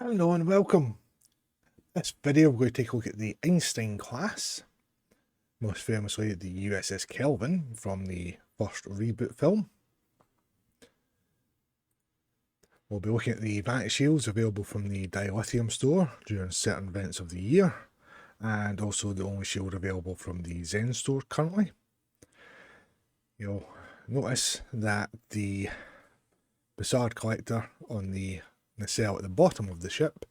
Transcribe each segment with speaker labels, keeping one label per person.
Speaker 1: Hello and welcome. This video we're going to take a look at the Einstein class, most famously the USS Kelvin from the first reboot film. We'll be looking at the Vanity shields available from the Dilithium store during certain events of the year, and also the only shield available from the Zen store currently. You'll notice that the Facade collector on the nacelle at the bottom of the ship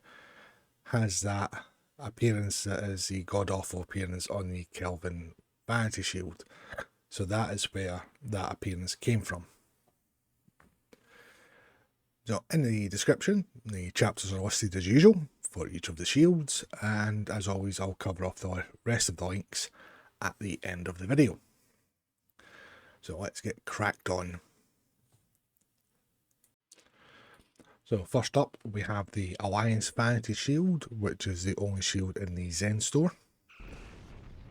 Speaker 1: has that appearance that is the god-awful appearance on the Kelvin Vanity shield. So that is where that appearance came from. So in the description, the chapters are listed as usual for each of the shields, and as always I'll cover off the rest of the links at the end of the video. So let's get cracked on. So first up we have the Alliance Vanity shield, which is the only shield in the Zen store.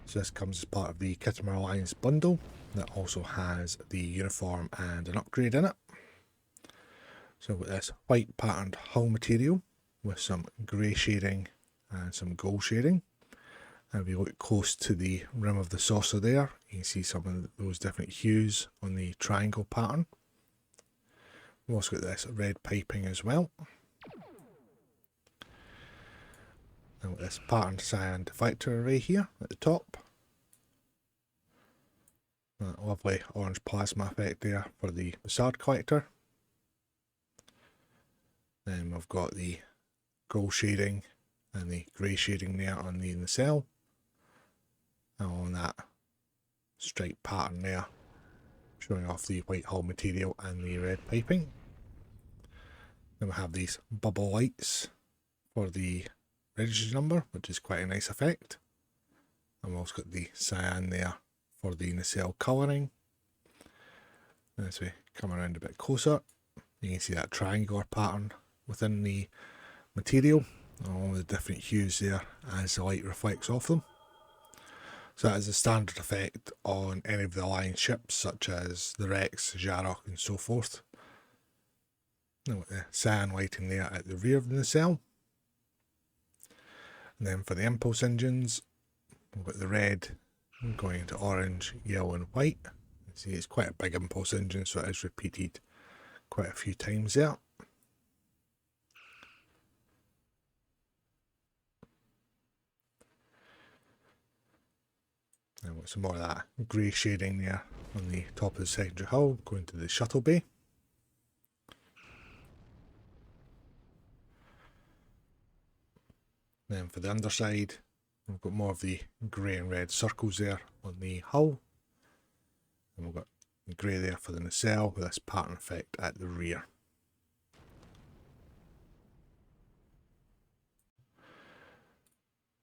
Speaker 1: So this comes as part of the Kittimer Alliance bundle that also has the uniform and an upgrade in it. So with this white patterned hull material with some grey shading and some gold shading. And if you look close to the rim of the saucer there, you can see some of those different hues on the triangle pattern. We've also got this red piping as well. And with this patterned cyan deflector array here at the top. That lovely orange plasma effect there for the Facade collector. Then we've got the gold shading and the grey shading there on the nacelle. And on that stripe pattern there, showing off the white hull material and the red piping. Then we have these bubble lights for the registry number, which is quite a nice effect. And we've also got the cyan there for the nacelle colouring. And as we come around a bit closer, you can see that triangular pattern within the material, all the different hues there as the light reflects off them. So that is a standard effect on any of the Alliance ships, such as the Rex, Hur'q and so forth. Now with the cyan lighting there at the rear of the nacelle. And then for the impulse engines, we've got the red going into orange, yellow and white. You see it's quite a big impulse engine, so it is repeated quite a few times there. And with some more of that grey shading there on the top of the secondary hull, going to the shuttle bay. Then for the underside, we've got more of the grey and red circles there on the hull. And we've got the grey there for the nacelle with this pattern effect at the rear.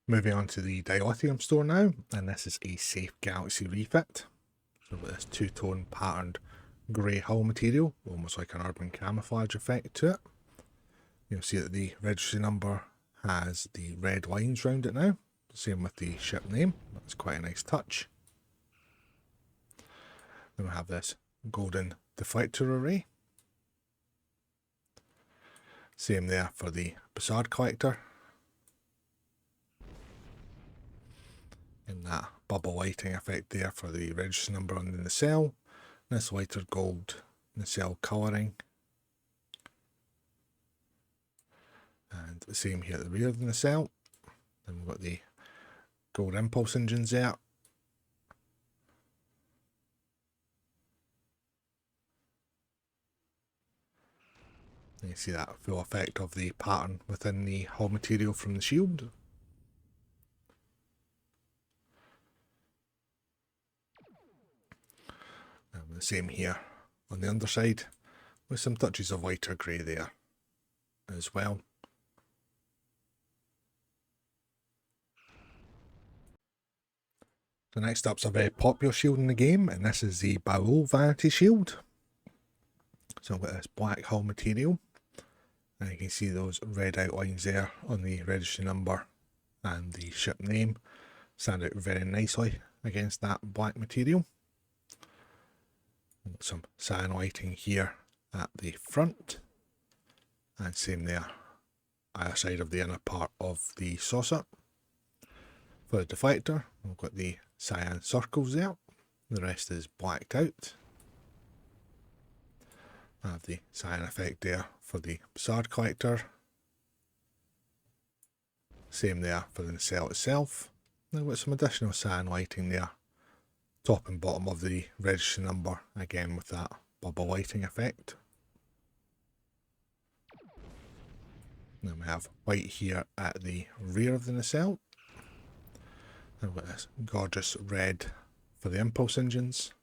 Speaker 1: Moving on to the Dilithium store now, and this is a Safe Galaxy refit. So with this two-tone patterned grey hull material, almost like an urban camouflage effect to it. You'll see that the registry number has the red lines around it now. Same with the ship name. That's quite a nice touch. Then we have this golden deflector array. Same there for the Facade collector. And that bubble lighting effect there for the registry number on the nacelle. This lighter gold nacelle colouring. And the same here at the rear of the nacelle. Then we've got the gold impulse engines there. And you see that full effect of the pattern within the hull material from the shield. And the same here on the underside, with some touches of lighter grey there as well. So next up's a very popular shield in the game, and this is the Baul Vanity shield. So I've got this black hull material, and you can see those red outlines there on the registry number and the ship name stand out very nicely against that black material. Some cyan lighting here at the front, and same there either side of the inner part of the saucer. For the deflector, we've got the cyan circles there. The rest is blacked out. I have the cyan effect there for the Bassard collector. Same there for the nacelle itself. Now with some additional cyan lighting there, top and bottom of the registry number, again with that bubble lighting effect. Then we have white here at the rear of the nacelle. And we've got this gorgeous red for the impulse engines.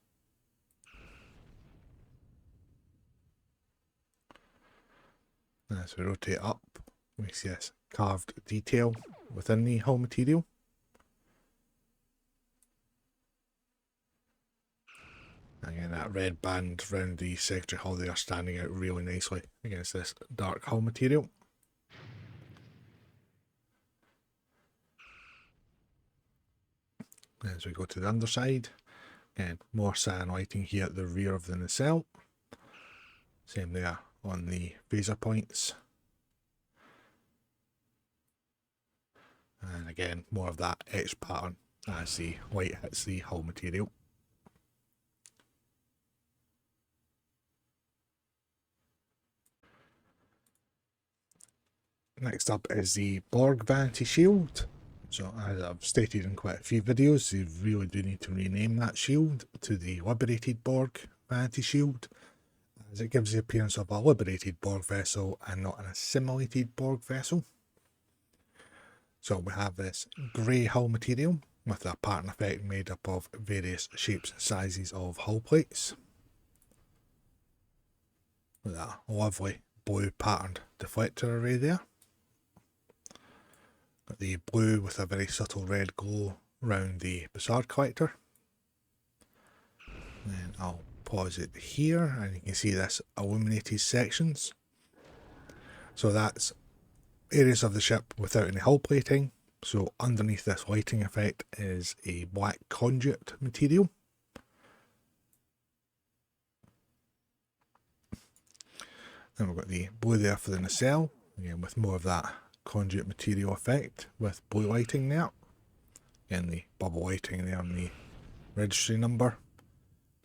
Speaker 1: As we rotate up, we see this carved detail within the hull material. Again, that red band around the secondary hull there standing out really nicely against this dark hull material. As we go to the underside, again, more cyan lighting here at the rear of the nacelle. Same there on the phaser points. And again, more of that etched pattern as the light hits the hull material. Next up is the Borg Vanity shield. So as I've stated in quite a few videos, you really do need to rename that shield to the Liberated Borg Vanity shield, as it gives the appearance of a liberated Borg vessel and not an assimilated Borg vessel. So we have this grey hull material with a pattern effect made up of various shapes and sizes of hull plates. With that lovely blue patterned deflector array there. Got the blue with a very subtle red glow around the Bassard collector. Then I'll pause it here and you can see this illuminated sections. So that's areas of the ship without any hull plating. So underneath this lighting effect is a black conduit material. Then we've got the blue there for the nacelle, again with more of that conduit material effect with blue lighting there. Again, the bubble lighting there on the registry number.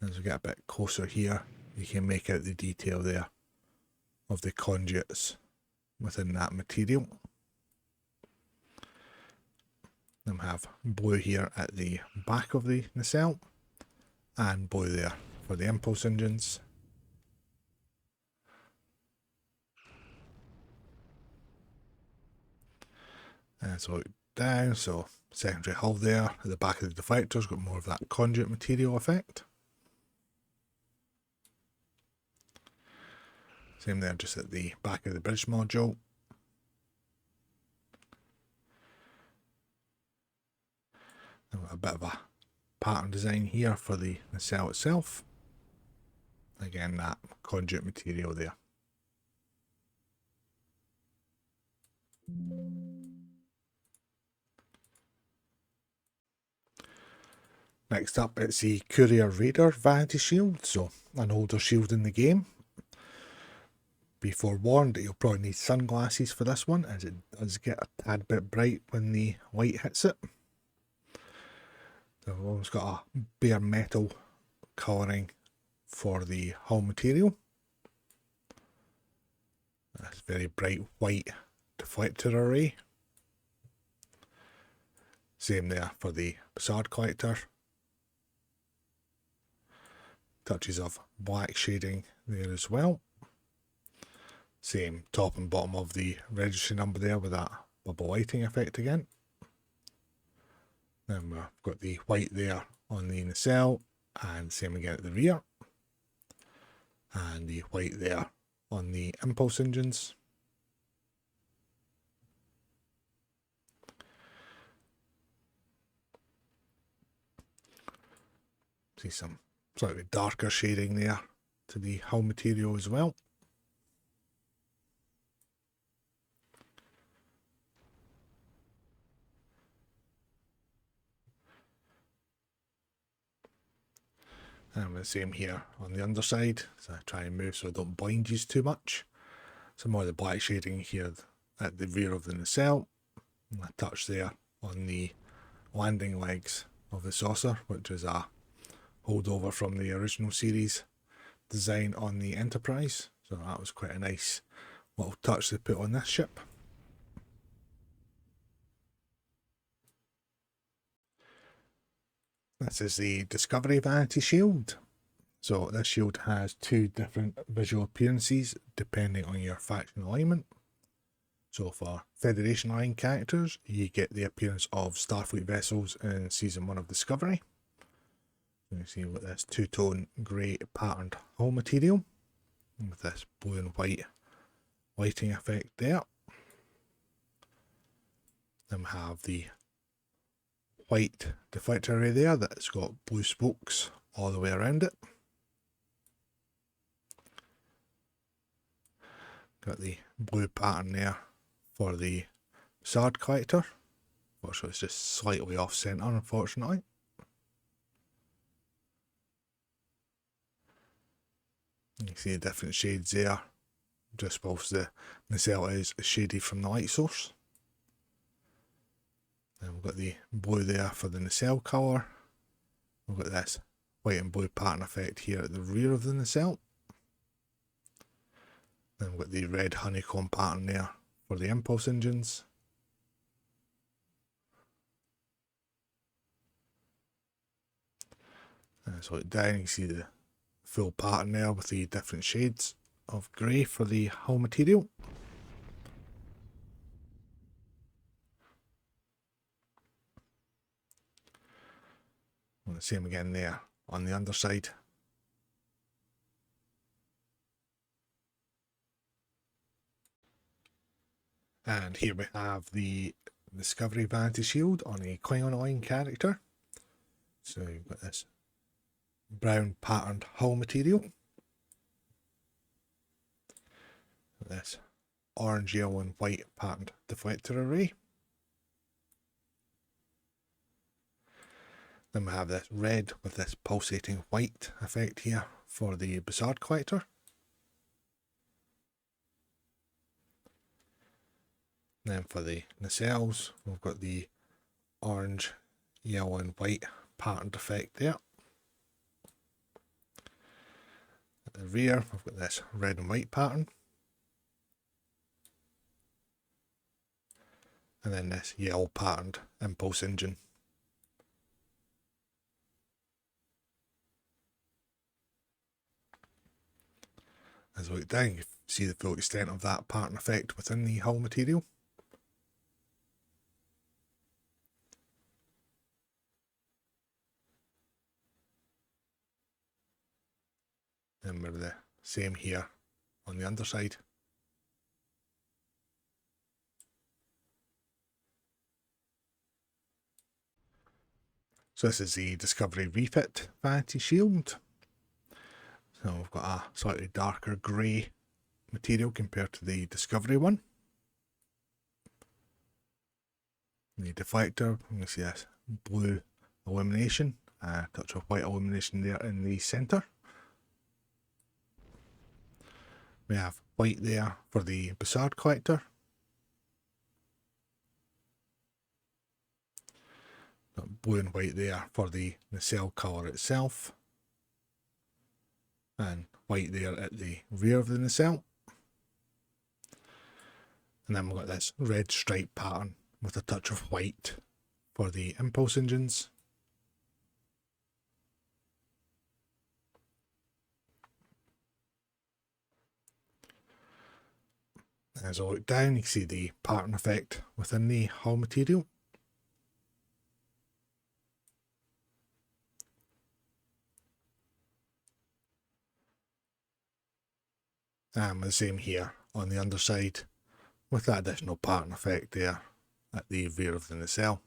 Speaker 1: As we get a bit closer here, you can make out the detail there of the conduits within that material. Then we have blue here at the back of the nacelle, and blue there for the impulse engines. And so down, so secondary hull there at the back of the deflector's got more of that conduit material effect. Same there just at the back of the bridge module. I've got a bit of a pattern design here for the nacelle itself. Again, that conduit material there. Next up, it's the Courier Raider Vanity Shield, so an older shield in the game. Be forewarned that you'll probably need sunglasses for this one, as it does get a tad bit bright when the light hits it. So we've almost got a bare metal colouring for the hull material. That's very bright white deflector array. Same there for the Bassard collector. Touches of black shading there as well. Same top and bottom of the registry number there with that bubble lighting effect again. Then we've got the white there on the nacelle, and same again at the rear. And the white there on the impulse engines. See some slightly darker shading there to the hull material as well. And the same here on the underside, so I try and move so I don't blind you too much. Some more of the black shading here at the rear of the nacelle, and a touch there on the landing legs of the saucer, which is a holdover from the original series design on the Enterprise. So that was quite a nice little touch they put on this ship. This is the Discovery Vanity shield. So this shield has two different visual appearances depending on your faction alignment. So for Federation aligned characters, you get the appearance of Starfleet vessels in Season 1 of Discovery. You can see with this two-tone grey patterned hull material, with this blue and white lighting effect there. Then we have the white deflector array there that's got blue spokes all the way around it. Got the blue pattern there for the Zhat collector. Unfortunately, it's just slightly off centre, unfortunately. You can see the different shades there, just whilst the nacelle is shaded from the light source. Then we've got the blue there for the nacelle colour. We've got this white and blue pattern effect here at the rear of the nacelle. Then we've got the red honeycomb pattern there for the impulse engines. And so down you can see the full pattern there with the different shades of grey for the hull material. And the same again there on the underside. And here we have the Discovery Vanity Shield on a Klingon aligned character. So you've got this brown patterned hull material. This orange, yellow and white patterned deflector array. Then we have this red with this pulsating white effect here for the Zhat collector. Then for the nacelles, we've got the orange, yellow and white patterned effect there. At the rear, we've got this red and white pattern. And then this yellow patterned impulse engine. As we look down, you see the full extent of that pattern effect within the hull material. And we're the same here on the underside. So this is the Discovery Refit Vanity Shield. So we've got a slightly darker grey material compared to the Discovery one. The deflector, you can see this blue illumination, a touch of white illumination there in the centre. We have white there for the Zhat collector. Got blue and white there for the nacelle colour itself. And white there at the rear of the nacelle. And then we've got this red stripe pattern with a touch of white for the impulse engines. As I look down, you can see the pattern effect within the hull material. And the same here on the underside, with that additional pattern effect there at the rear of the nacelle.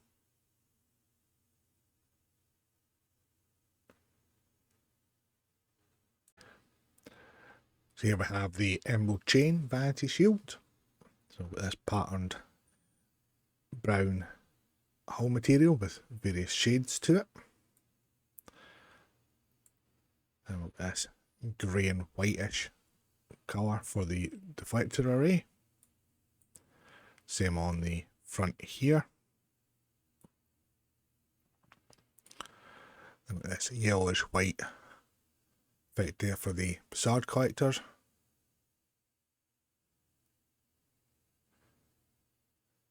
Speaker 1: So here we have the Emerald Chain Vanity Shield. So we've got this patterned brown hull material with various shades to it. And we've got this grey and whitish colour for the deflector array. Same on the front here. And this yellowish white effect there for the facade collectors.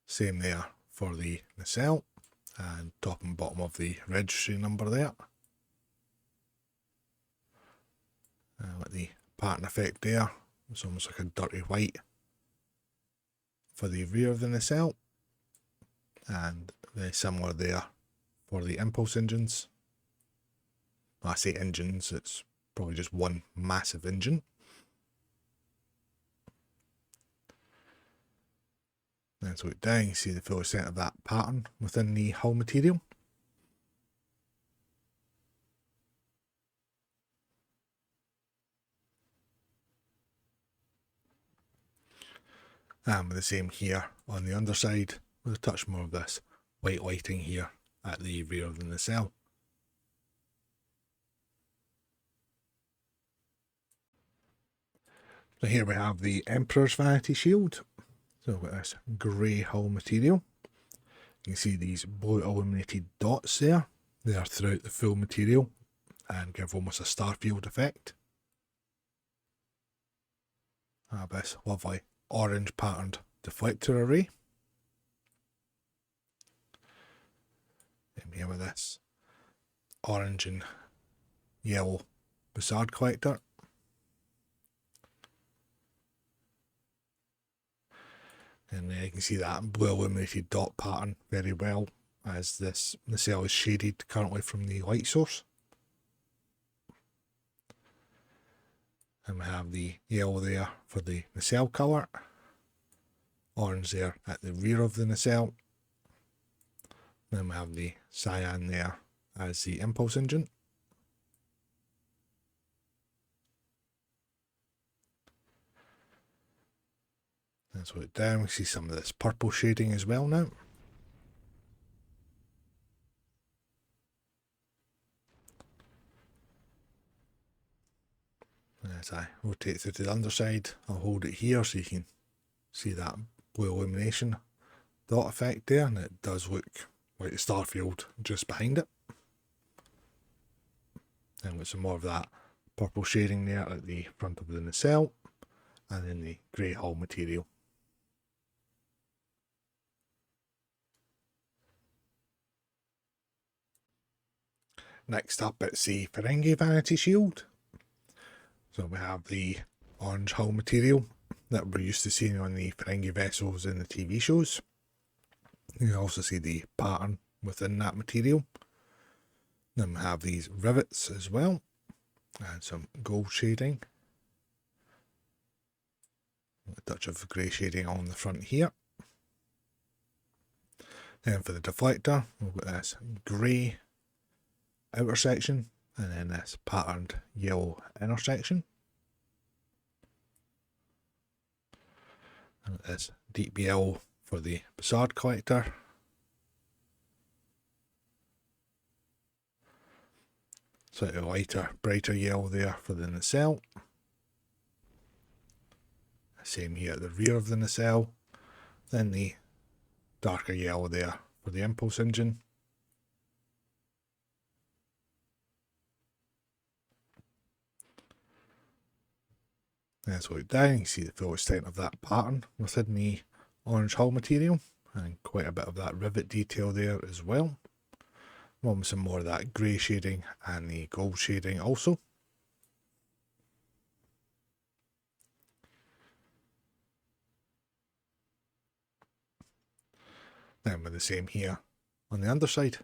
Speaker 1: Same there for the nacelle, and top and bottom of the registry number there. With the pattern effect there, it's almost like a dirty white for the rear of the nacelle, and very similar there for the impulse engines. When I say engines, it's probably just one massive engine. And so down, you can see the full extent of that pattern within the hull material. And with the same here on the underside, with a touch more of this white lighting here at the rear of the nacelle. So here we have the Emperor's Vanity shield. So we've got this grey hull material. You can see these blue illuminated dots there. They are throughout the full material and give almost a starfield effect. I have this lovely orange patterned deflector array. And here with this orange and yellow facade collector. And you can see that blue illuminated dot pattern very well, as this nacelle is shaded currently from the light source. And we have the yellow there for the nacelle colour, orange there at the rear of the nacelle. Then we have the cyan there as the impulse engine. And so down, we see some of this purple shading as well now. And as I rotate through to the underside, I'll hold it here so you can see that blue illumination dot effect there, and it does look like the starfield just behind it. And with some more of that purple shading there at the front of the nacelle, and then the grey hull material. Next up, it's the Ferengi Vanity shield. So we have the orange hull material that we're used to seeing on the Ferengi vessels in the TV shows. You can also see the pattern within that material. Then we have these rivets as well, and some gold shading. A touch of grey shading on the front here. Then for the deflector, we've got this grey outer section, and then this patterned yellow inner section. And this deep yellow for the facade collector. Slightly lighter, brighter yellow there for the nacelle. Same here at the rear of the nacelle. Then the darker yellow there for the impulse engine. And so down, you can see the full extent of that pattern within the orange hull material, and quite a bit of that rivet detail there as well. Along with some more of that grey shading and the gold shading also. Then with the same here on the underside.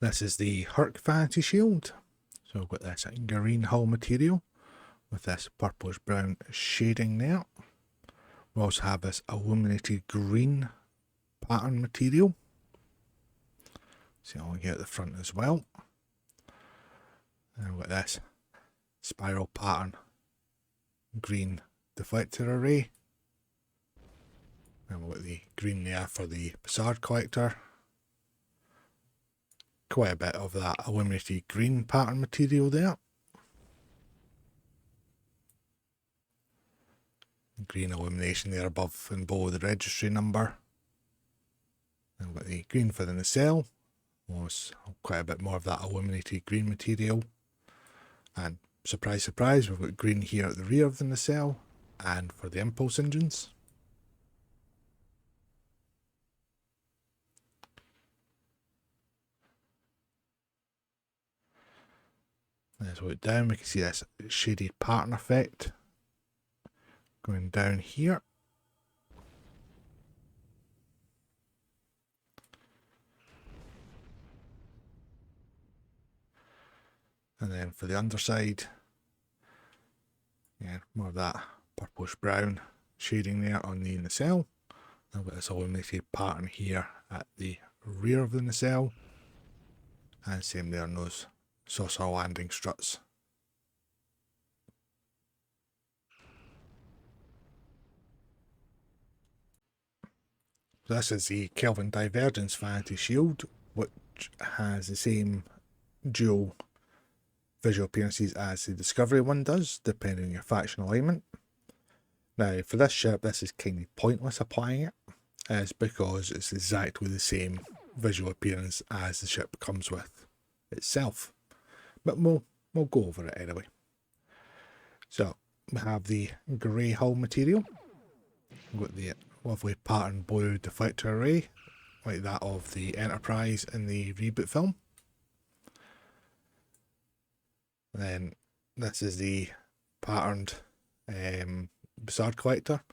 Speaker 1: This is the Hur'q Vanity shield. So we've got this green hull material with this purplish brown shading there. We also have this illuminated green pattern material. See all here at the front as well. And we've got this spiral pattern green deflector array. And we've got the green there for the facade collector. Quite a bit of that illuminated green pattern material there. green illumination there above and below the registry number. And we've got the green for the nacelle. Was quite a bit more of that illuminated green material. And surprise, surprise, we've got green here at the rear of the nacelle and for the impulse engines. As we look down, we can see this shaded pattern effect going down here. And then for the underside, yeah, more of that purplish brown shading there on the nacelle. I've got this illuminated pattern here at the rear of the nacelle. And same there on those saucer landing struts. So this is the Kelvin Divergence Vanity Shield, which has the same dual visual appearances as the Discovery one does, depending on your faction alignment. Now, for this ship, this is kind of pointless applying it, as because it's exactly the same visual appearance as the ship comes with itself. But we'll go over it anyway. So, we have the grey hull material. We've got the lovely pattern blue deflector array, like that of the Enterprise in the reboot film. Then this is the patterned Bassard collector,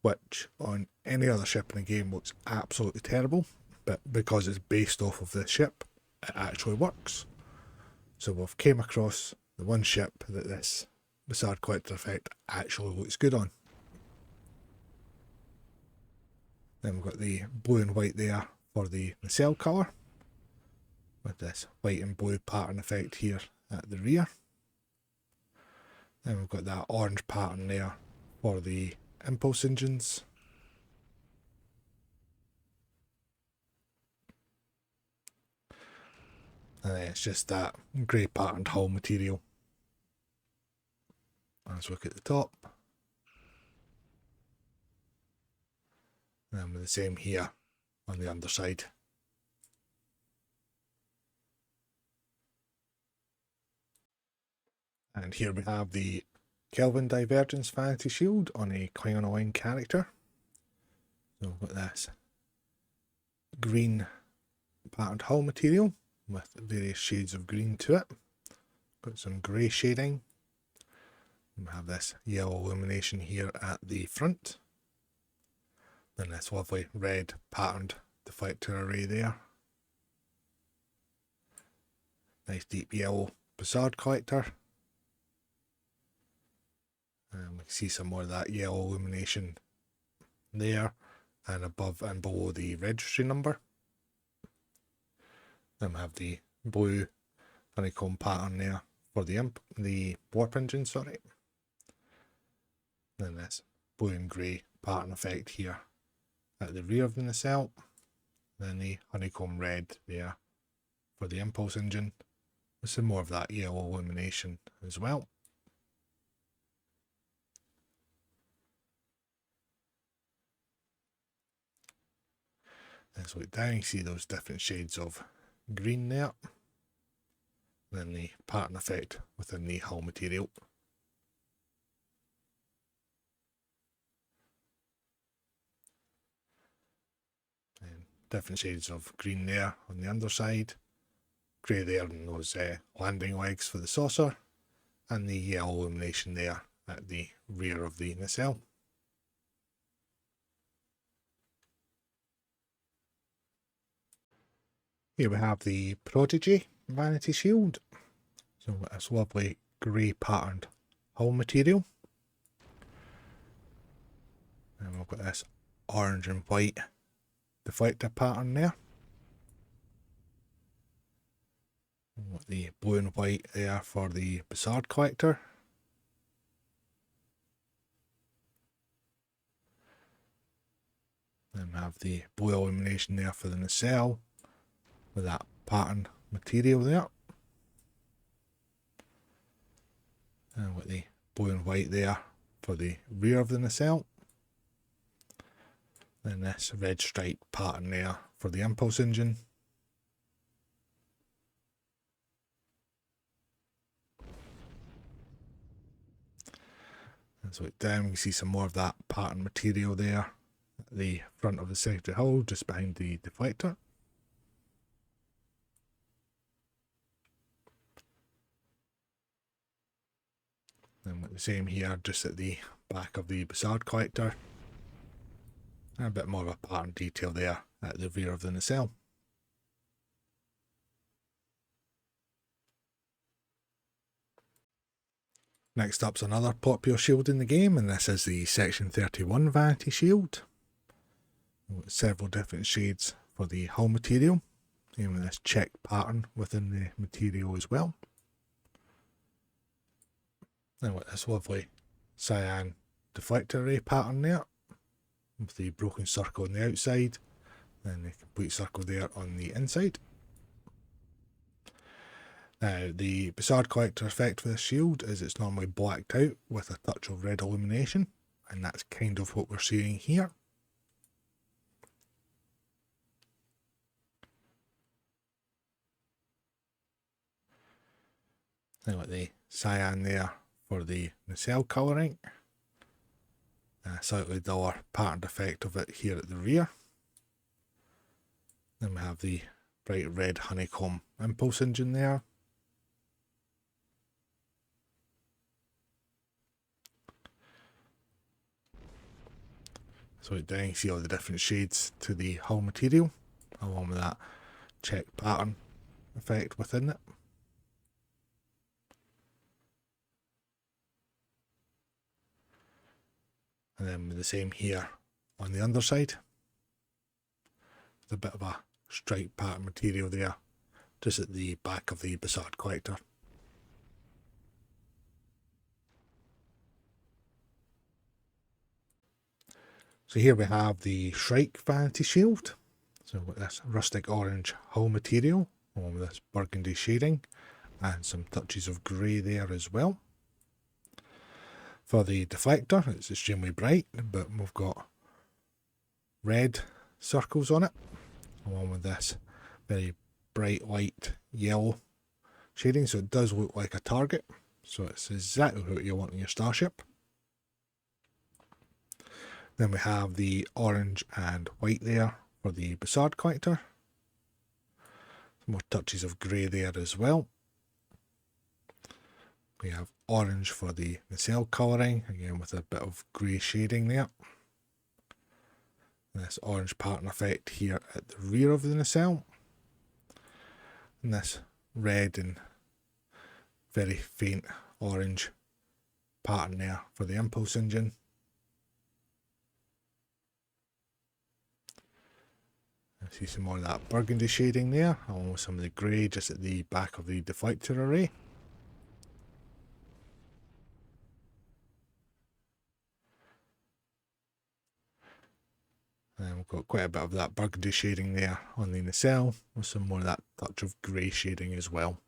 Speaker 1: which on any other ship in the game looks absolutely terrible, but because it's based off of this ship, it actually works. So we've came across the one ship that this Bassard collector effect actually looks good on. Then we've got the blue and white there for the nacelle colour, with this white and blue pattern effect here at the rear. Then we've got that orange pattern there for the impulse engines. And then it's just that grey patterned hull material. Let's look at the top. And with the same here on the underside. And here we have the Kelvin Divergence Vanity Shield on a Klingon Aligned character. So we've got this green patterned hull material with various shades of green to it. Got some grey shading. We have this yellow illumination here at the front. Then this lovely red patterned deflector array there. Nice deep yellow Bassard collector. And we can see some more of that yellow illumination there and above and below the registry number. Then we have the blue honeycomb pattern there for the warp engine, sorry. Then this blue and grey pattern effect here at the rear of the nacelle. Then the honeycomb red there for the impulse engine, with some more of that yellow illumination as well. Let's look down, you see those different shades of green there. Then the pattern effect within the hull material. And different shades of green there on the underside. Grey there on those landing legs for the saucer. And the yellow illumination there at the rear of the nacelle. Here we have the Prodigy Vanity Shield. So this lovely grey patterned hull material. And we've got this orange and white deflector pattern there. We've got the blue and white there for the Bassard collector. Then we have the blue illumination there for the nacelle, with that pattern material there. And with the blue and white there for the rear of the nacelle. Then this red stripe pattern there for the impulse engine. And so down, we can see some more of that pattern material there at the front of the secondary hull, just behind the deflector. Then with the same here, just at the back of the Bussard collector. And a bit more of a pattern detail there at the rear of the nacelle. Next up's another popular shield in the game, and this is the Section 31 Vanity shield. With several different shades for the hull material, and with this check pattern within the material as well. And with this lovely cyan deflector array pattern there, with the broken circle on the outside, and the complete circle there on the inside. Now, the Bussard collector effect for this shield is it's normally blacked out with a touch of red illumination, and that's kind of what we're seeing here. Now with the cyan there for the nacelle colouring, slightly duller patterned effect of it here at the rear. Then we have the bright red honeycomb impulse engine there. So down you see all the different shades to the hull material, along with that check pattern effect within it. And then with the same here on the underside. With a bit of a stripe pattern material there, just at the back of the Bussard collector. So here we have the Shrike Vanity shield. So with this rustic orange hull material, along with this burgundy shading, and some touches of grey there as well. For the deflector, it's extremely bright, but we've got red circles on it, along with this very bright light yellow shading, so it does look like a target. So it's exactly what you want in your starship. Then we have the orange and white there for the Bussard collector. Some more touches of grey there as well. We have orange for the nacelle colouring, again with a bit of grey shading there. And this orange pattern effect here at the rear of the nacelle. And this red and very faint orange pattern there for the impulse engine. I see some more of that burgundy shading there, along with some of the grey just at the back of the deflector array. And we've got quite a bit of that burgundy shading there on the nacelle, with some more of that touch of grey shading as well.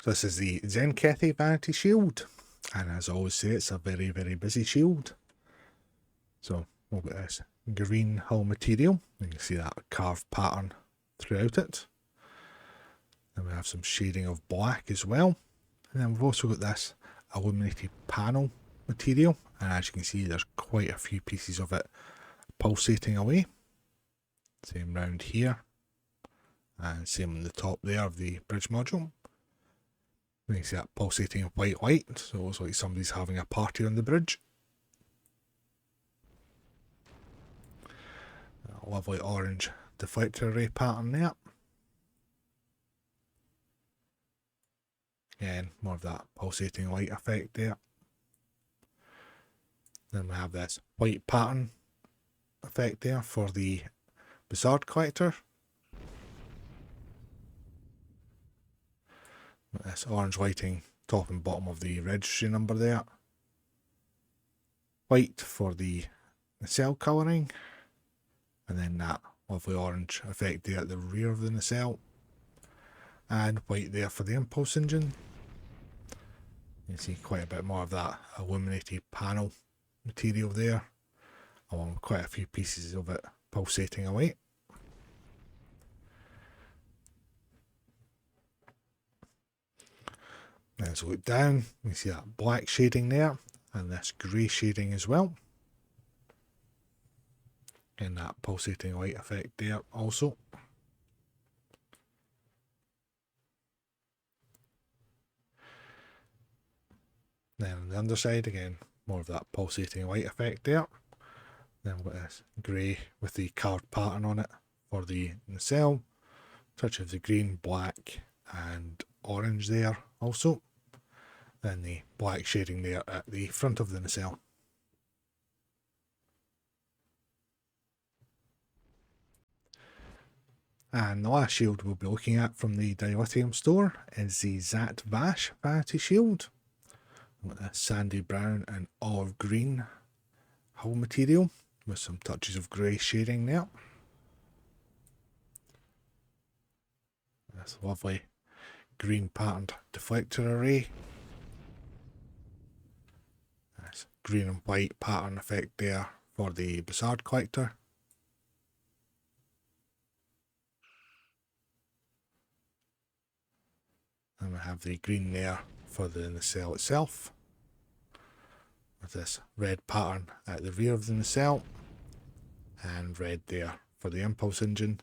Speaker 1: So this is the Tzenkethi Vanity shield, and as I always say, it's a very, very busy shield. So we've got this green hull material, you can see that carved pattern throughout it. Then we have some shading of black as well. And then we've also got this illuminated panel material, and as you can see there's quite a few pieces of it pulsating away. Same round here, and same on the top there of the bridge module. You can see that pulsating white light, so it looks like somebody's having a party on the bridge. A lovely orange deflector array pattern there. Again, more of that pulsating light effect there. Then we have this white pattern effect there for the Bussard collector. With this orange lighting top and bottom of the registry number there. White for the nacelle colouring. And then that lovely orange effect there at the rear of the nacelle. and white there for the impulse engine. You can see quite a bit more of that illuminated panel material there, along with quite a few pieces of it pulsating away. Let's look down, you see that black shading there, and this grey shading as well. And that pulsating light effect there also. Then on the underside again, more of that pulsating light effect there. Then we've got this grey with the carved pattern on it for the nacelle. Touch of the green, black and orange there also. Then the black shading there at the front of the nacelle. And the last shield we'll be looking at from the Dilithium store is the Zhat Vash Vanity shield. With a sandy brown and olive green hull material with some touches of grey shading there. This lovely green patterned deflector array. This green and white pattern effect there for the Blizzard collector. And we have the green there for the nacelle itself, with this red pattern at the rear of the nacelle, and red there for the impulse engine.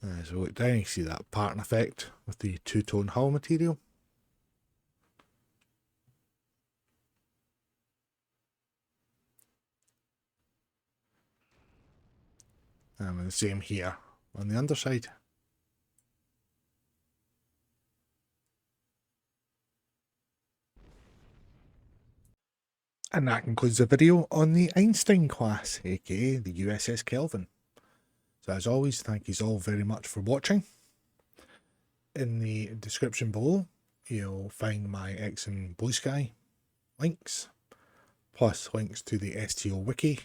Speaker 1: As we look down, you see that pattern effect with the two-tone hull material. And the same here on the underside. And that concludes the video on the Einstein class, aka the USS Kelvin. So as always, thank you all very much for watching. In the description below, you'll find my X and Blue Sky links, plus links to the STO wiki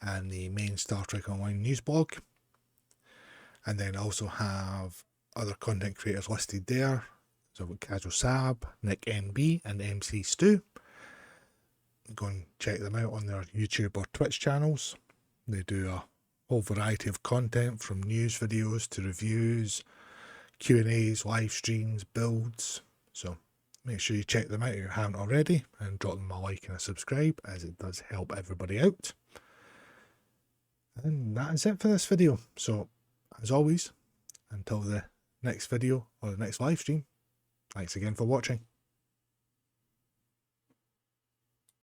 Speaker 1: and the main Star Trek Online news blog. And then also have other content creators listed there. So we've got Casual Sab, Nick NB and MC Stu. Go and check them out on their YouTube or Twitch channels. They do a whole variety of content, from news videos to reviews, Q&As, live streams, builds. So make sure you check them out if you haven't already, and drop them a like and a subscribe, as it does help everybody out. And that is it for this video. So as always, until the next video or the next live stream, thanks again for watching.